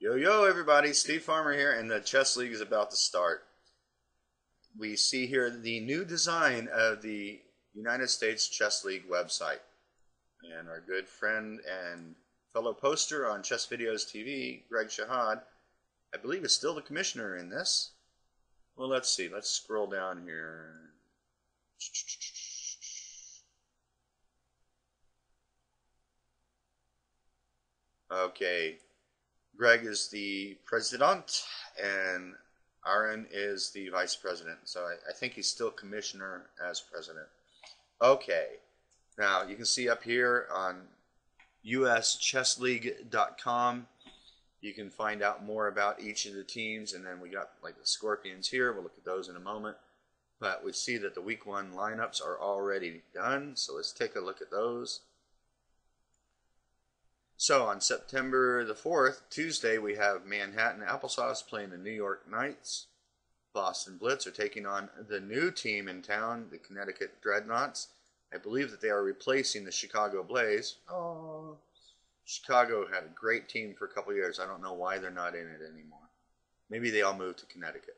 Yo everybody, Steve Farmer here, and the Chess League is about to start. We see here the new design of the United States Chess League website. And our good friend and fellow poster on Chess Videos TV, Greg Shahad, I believe is still the commissioner in this. Well, let's see. Let's scroll down here. Okay. Greg is the president, and Aaron is the vice president. So I think he's still commissioner as president. Okay. Now, you can see up here on uschessleague.com, you can find out more about each of the teams. And then we got like the Scorpions here. We'll look at those in a moment. But we see that the week 1 lineups are already done. So let's take a look at those. So on September the 4th, Tuesday, we have Manhattan Applesauce playing the New York Knights. Boston Blitz are taking on the new team in town, the Connecticut Dreadnoughts. I believe that they are replacing the Chicago Blaze. Oh, Chicago had a great team for a couple years. I don't know why they're not in it anymore. Maybe they all moved to Connecticut.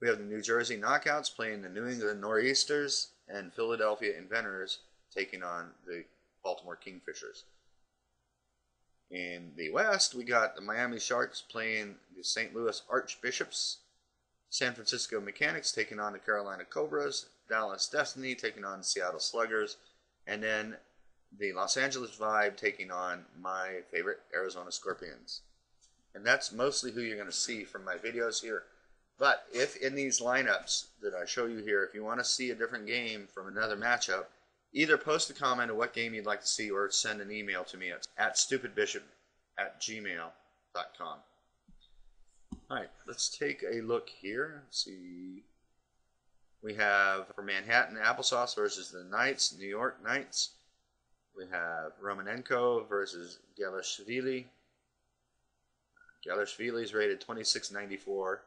We have the New Jersey Knockouts playing the New England Nor'easters, and Philadelphia Inventors taking on the Baltimore Kingfishers. In the West, we got the Miami Sharks playing the St. Louis Archbishops, San Francisco Mechanics taking on the Carolina Cobras, Dallas Destiny taking on Seattle Sluggers, and then the Los Angeles Vibe taking on my favorite Arizona Scorpions. And that's mostly who you're going to see from my videos here. But if in these lineups that I show you here, if you want to see a different game from another matchup, either post a comment of what game you'd like to see or send an email to me at stupidbishop@gmail.com. Alright, let's take a look here. Let's see. We have for Manhattan Applesauce versus the Knights, New York Knights. We have Romanenko versus Gelashvili. Gelashvili is rated 2694.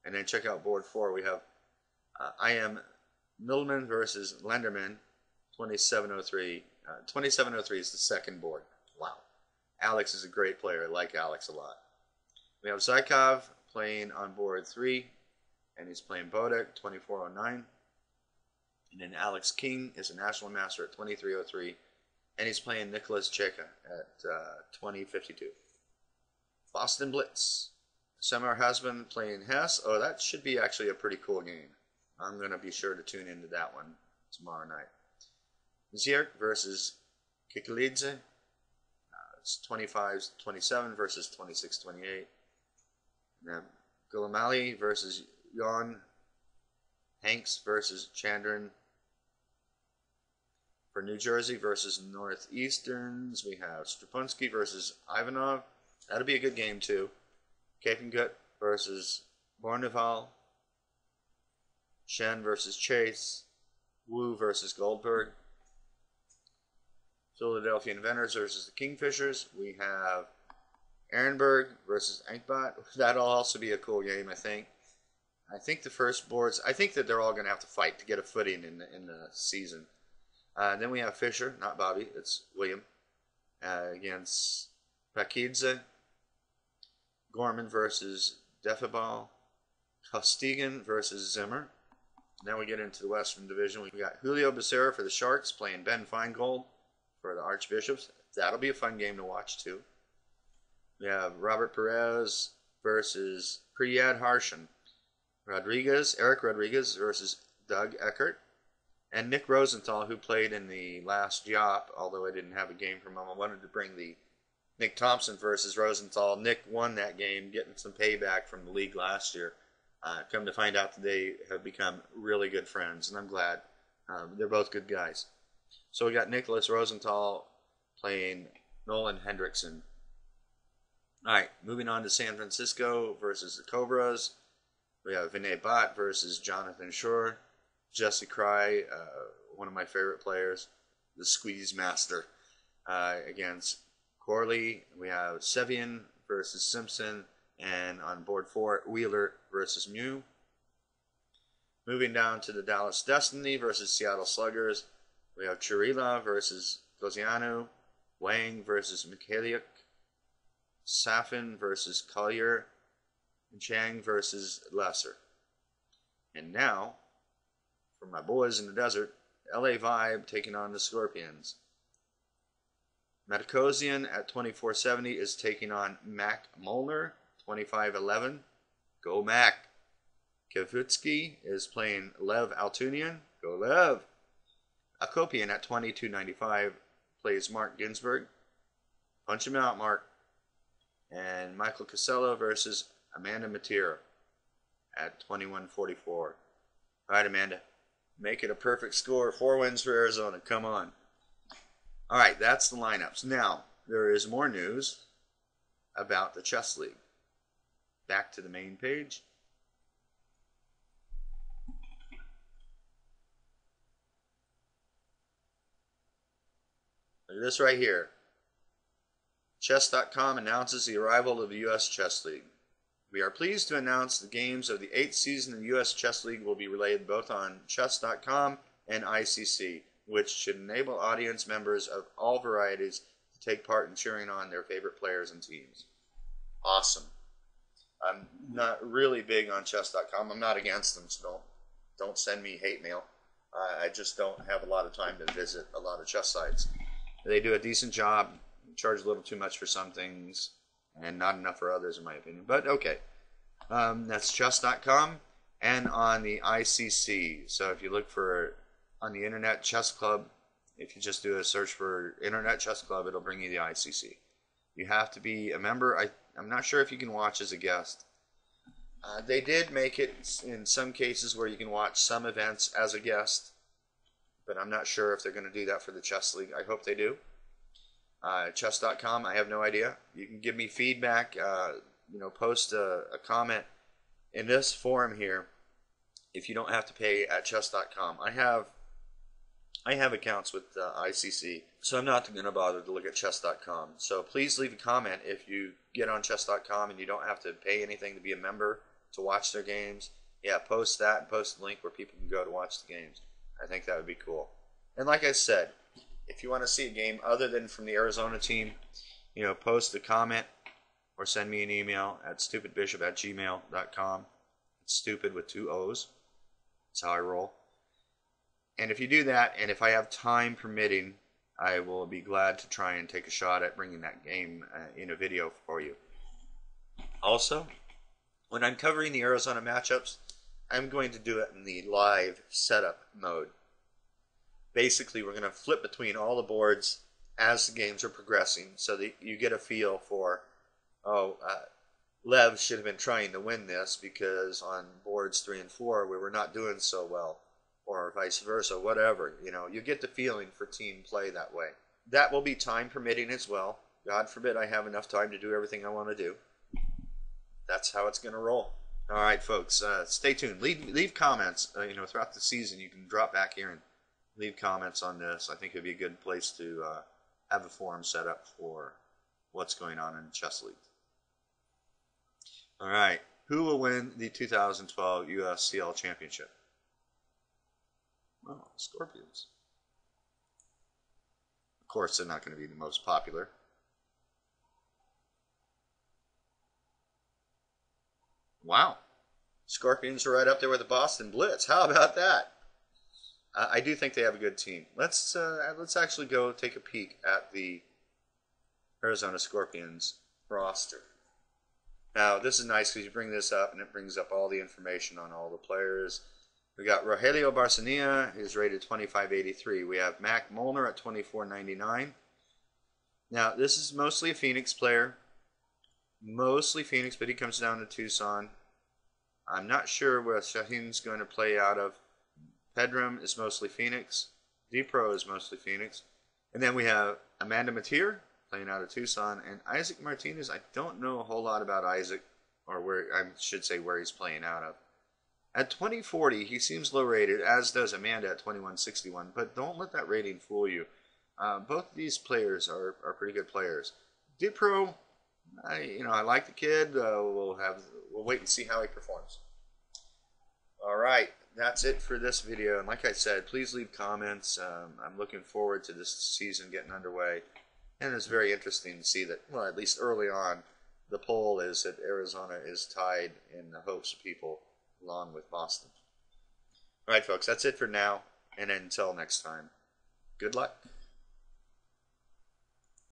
And then check out board 4. We have I am Millman versus Lenderman. 2703. 2703 is the second board. Wow. Alex is a great player. I like Alex a lot. We have Zykov playing on board 3, and he's playing Bodek, 2409. And then Alex King is a national master at 2303, and he's playing Nicholas Cheka at 2052. Boston Blitz. Semar Husband playing Hess. Oh, that should be actually a pretty cool game. I'm going to be sure to tune into that one tomorrow night. Zierk versus Kikilidze. It's 25-27 versus 26-28. And then Gulamali versus Yon. Hanks versus Chandran. For New Jersey versus Northeasterns, we have Strapunsky versus Ivanov. That'll be a good game too. Kapengut versus Borneval. Shen versus Chase. Wu versus Goldberg. Philadelphia Inventors versus the Kingfishers. We have Ehrenberg versus Ankbot. That'll also be a cool game, I think. I think the first boards, I think that they're all going to have to fight to get a footing in the season. Then we have Fisher, not Bobby, it's William, against Pakidze. Gorman versus Defibal. Costigan versus Zimmer. Now we get into the Western Division. We got Julio Becerra for the Sharks playing Ben Feingold for the Archbishops. That'll be a fun game to watch too. We have Robert Perez versus Priyad Harshan. Eric Rodriguez versus Doug Eckert. And Nick Rosenthal, who played in the last Yop, although I didn't have a game from him. I wanted to bring the Nick Thompson versus Rosenthal. Nick won that game, getting some payback from the league last year. Come to find out that they have become really good friends, and I'm glad. They're both good guys. So we got Nicholas Rosenthal playing Nolan Hendrickson. All right, moving on to San Francisco versus the Cobras. We have Vinay Bhatt versus Jonathan Shore. Jesse Cry, one of my favorite players, the squeeze master, against Corley. We have Sevian versus Simpson. And on board 4, Wheeler versus Mew. Moving down to the Dallas Destiny versus Seattle Sluggers. We have Chirila versus Gozianu. Wang versus Mikhailyuk. Safin versus Collier, and Chang versus Lesser. And now, for my boys in the desert, LA Vibe taking on the Scorpions. Metakosian at 2470 is taking on Mac Molnar, 2511. Go Mac. Kavutsky is playing Lev Altunian. Go Lev. Akopian at 2295 plays Mark Ginsburg. Punch him out, Mark. And Michael Casello versus Amanda Matera at 2144. Alright, Amanda. Make it a perfect score. 4 wins for Arizona. Come on. Alright, that's the lineups. Now, there is more news about the Chess League. Back to the main page. Look at this right here. Chess.com announces the arrival of the U.S. Chess League. We are pleased to announce the games of the 8th season of the U.S. Chess League will be relayed both on Chess.com and ICC, which should enable audience members of all varieties to take part in cheering on their favorite players and teams. Awesome. I'm not really big on Chess.com. I'm not against them, so don't send me hate mail. I just don't have a lot of time to visit a lot of chess sites. They do a decent job, charge a little too much for some things, and not enough for others, in my opinion. But okay, that's chess.com and on the ICC. So if you look for on the Internet Chess Club, if you just do a search for Internet Chess Club, it'll bring you the ICC. You have to be a member. I'm not sure if you can watch as a guest. They did make it in some cases where you can watch some events as a guest, but I'm not sure if they're going to do that for the Chess League. I hope they do. Chess.com, I have no idea. You can give me feedback, post a comment in this forum here if you don't have to pay at chess.com. I have accounts with ICC, so I'm not going to bother to look at chess.com. So please leave a comment if you get on chess.com and you don't have to pay anything to be a member to watch their games. Yeah, post that and post the link where people can go to watch the games. I think that would be cool. And like I said, if you want to see a game other than from the Arizona team, post a comment or send me an email at stupidbishop@gmail.com. It's stupid with 2 O's. That's how I roll. And if you do that, and if I have time permitting, I will be glad to try and take a shot at bringing that game in a video for you. Also, when I'm covering the Arizona matchups, I'm going to do it in the live setup mode. Basically, we're going to flip between all the boards as the games are progressing so that you get a feel for, Lev should have been trying to win this because on boards 3 and 4 we were not doing so well, or vice versa, whatever. You get the feeling for team play that way. That will be time permitting as well. God forbid I have enough time to do everything I want to do. That's how it's going to roll. All right, folks, stay tuned. Leave comments. Throughout the season, you can drop back here and leave comments on this. I think it would be a good place to have a forum set up for what's going on in the Chess League. All right, who will win the 2012 USCL Championship? Well, Scorpions. Of course, they're not going to be the most popular. Wow. Scorpions are right up there with the Boston Blitz. How about that? I do think they have a good team. Let's actually go take a peek at the Arizona Scorpions roster. Now, this is nice because you bring this up and it brings up all the information on all the players. We got Rogelio Barcenia, who's rated 2583. We have Mac Molnar at 2499. Now, this is mostly a Phoenix player. Mostly Phoenix, but he comes down to Tucson. I'm not sure where Shaheen's going to play out of. Pedram is mostly Phoenix. D-Pro is mostly Phoenix. And then we have Amanda Matera playing out of Tucson. And Isaac Martinez, I don't know a whole lot about Isaac, or where he's playing out of. At 2040, he seems low rated, as does Amanda at 2161. But don't let that rating fool you. Both of these players are pretty good players. D-Pro, I like the kid. We'll wait and see how he performs. All right, that's it for this video. And like I said, please leave comments. I'm looking forward to this season getting underway, and it's very interesting to see that, well, at least early on, the poll is that Arizona is tied in the hopes of people, along with Boston. All right, folks, that's it for now, and until next time, good luck.